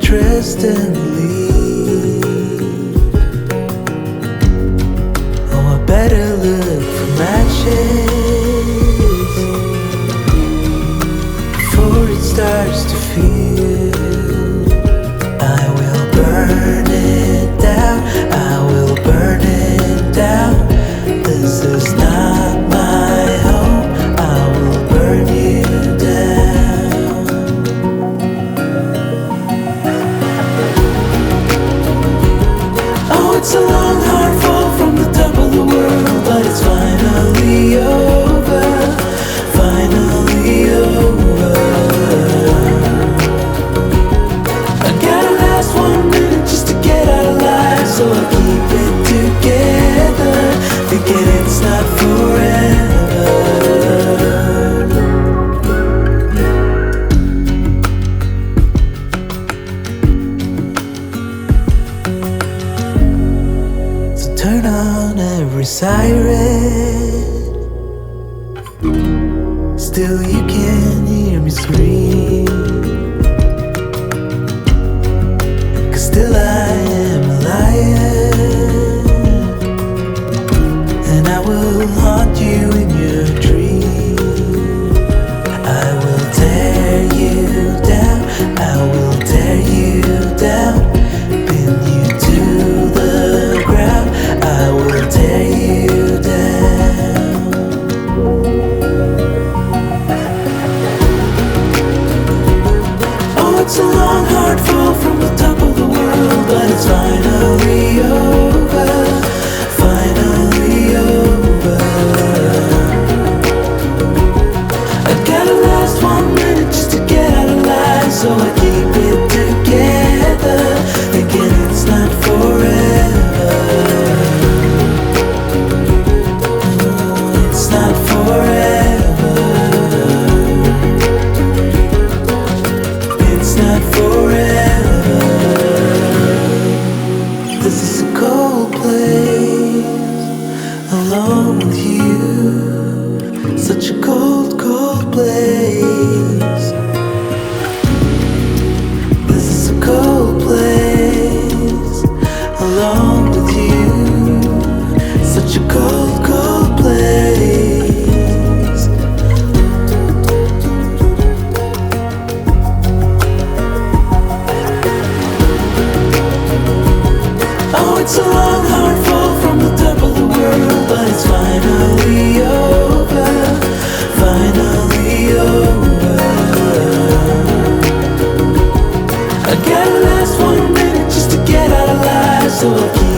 dressed and leave. Oh, I better look for matches before it starts to feel. I will burn it down, I will burn it down. This is not my home, I will burn you down. Oh, it's a long hard fall from the top of the world, but it's finally over, finally over. I got a last 1 minute just to get out alive, so I keep it together, thinking it's not forever. So turn on every siren, still you can hear me scream, 'cause still I am a lion, and I will haunt you in your dream. I will tear you down, I will tear you down, pin you to finally over, finally over. I gotta last 1 minute just to get out of line, so I keep it together, thinking it's not forever. It's not forever. It's not forever. This is a cold place, alone with you. Such a cold, cold place. This is a cold place, alone with you. Such a cold, cold place. Oh, it's a long, hard fall from the top of the world, but it's finally over, finally over. I gotta last 1 minute just to get out of life, so I'll keep